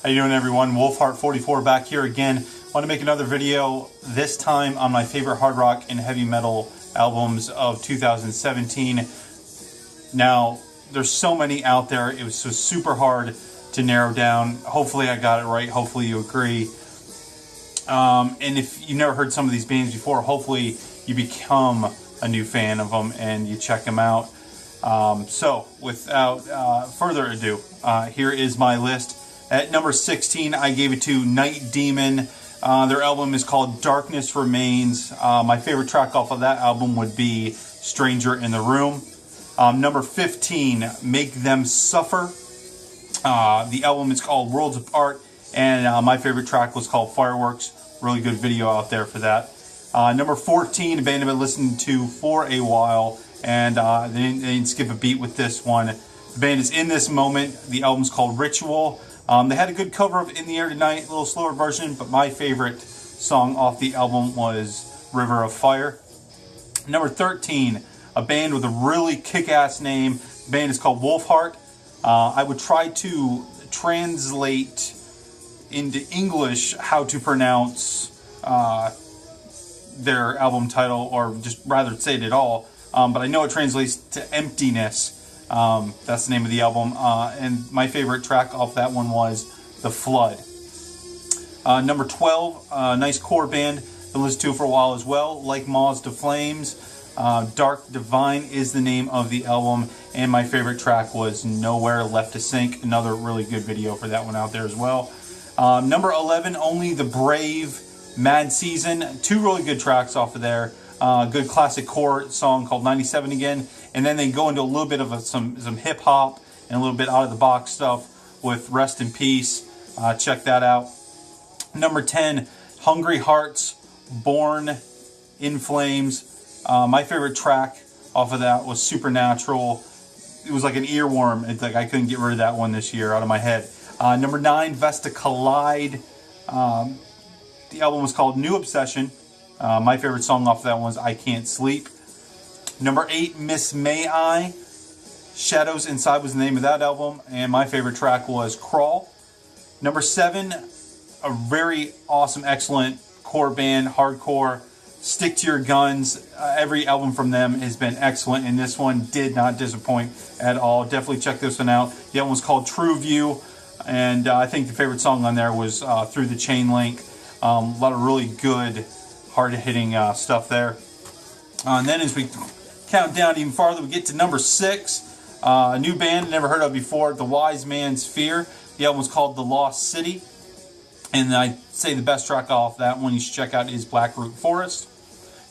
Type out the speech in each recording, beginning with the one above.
How you doing, everyone? Wolfheart 44 back here again. Want to make another video, this time on my favorite hard rock and heavy metal albums of 2017. Now, there's so many out there. It was so super hard to narrow down. Hopefully I got it right. Hopefully you agree. And if you never heard some of these bands before, hopefully you become a new fan of them and you check them out. So without further ado, here is my list. At number 16, I gave it to Night Demon. Their album is called Darkness Remains. My favorite track off of that album would be Stranger in the Room. Number 15, Make Them Suffer. The album is called Worlds Apart, and my favorite track was called Fireworks. Really good video out there for that. Number 14, a band I've been listening to for a while, and they didn't skip a beat with this one. The band is In This Moment. The album's called Ritual. They had a good cover of In the Air Tonight, a little slower version, but my favorite song off the album was River of Fire. Number 13, a band with a really kick-ass name. The band is called Wolfheart. I would try to translate into English how to pronounce their album title, or just rather say it at all. But I know it translates to Emptiness. That's the name of the album, and my favorite track off that one was The Flood. Number 12, nice core band, been listening to for a while as well, like Moths to Flames. Dark Divine is the name of the album, and my favorite track was Nowhere Left to Sink. Another really good video for that one out there as well. Number 11, Only the Brave, Mad Season. Two really good tracks off of there. Good classic core song called 97 Again, and then they go into a little bit of some hip hop and a little bit out of the box stuff with Rest in Peace. Check that out. Number 10, Hungry Hearts, Born in Flames. My favorite track off of that was Supernatural. It was like an earworm. It's like I couldn't get rid of that one this year out of my head. Number 9, Vesta Collide. The album was called New Obsession. My favorite song off of that one was I Can't Sleep. Number 8, Miss May I. Shadows Inside was the name of that album, and my favorite track was Crawl. Number 7, a very awesome, excellent core band, hardcore, Stick to Your Guns. Every album from them has been excellent, and this one did not disappoint at all. Definitely check this one out. The album was called True View, and I think the favorite song on there was Through the Chain Link. A lot of really good, hard-hitting stuff there. And then as we count down even farther, we get to number 6. A new band never heard of before, The Wise Man's Fear. The album was called The Lost City. And I'd say the best track off that one you should check out is Blackroot Forest.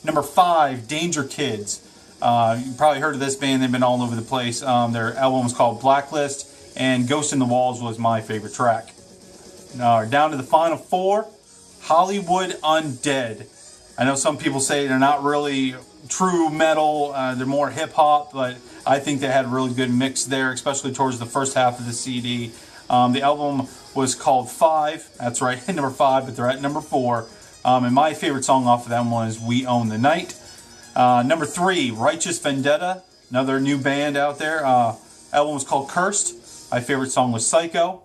Number 5, Dangerkids. You probably heard of this band. They've been all over the place. Their album was called Blacklist, and Ghost in the Walls was my favorite track. Now, down to the final 4, Hollywood Undead. I know some people say they're not really true metal, they're more hip-hop, but I think they had a really good mix there, especially towards the first half of the CD. The album was called 5, that's right, number 5, but they're at number 4. And my favorite song off of that one was We Own the Night. Number 3, Righteous Vendetta, another new band out there. Album was called Cursed. My favorite song was Psycho.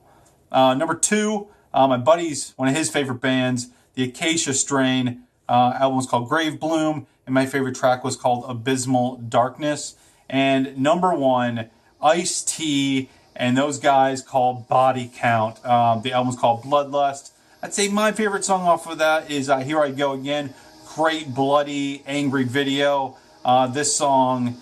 Number 2, my buddy's, one of his favorite bands, the Acacia Strain. Album was called Gravebloom, and my favorite track was called Abysmal Darkness. And number 1, Ice-T and those guys called Body Count. The album was called Bloodlust. I'd say my favorite song off of that is Here I Go Again. Great, bloody, angry video. This song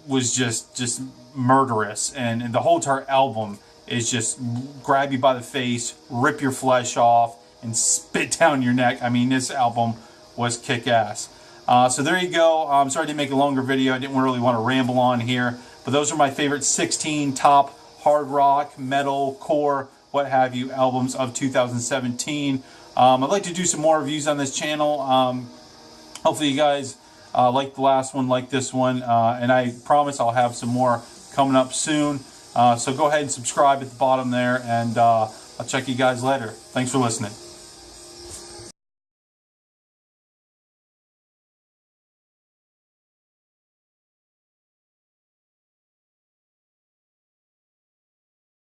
was just murderous, and the whole entire album is just grab you by the face, rip your flesh off, and spit down your neck. I mean, this album was kick-ass. So there you go. I'm sorry to make a longer video. I didn't really want to ramble on here, but those are my favorite 16 top hard rock, metal, core, what have you, albums of 2017. I'd like to do some more reviews on this channel. Hopefully you guys like the last one, like this one, and I promise I'll have some more coming up soon. So go ahead and subscribe at the bottom there, and I'll check you guys later. Thanks for listening.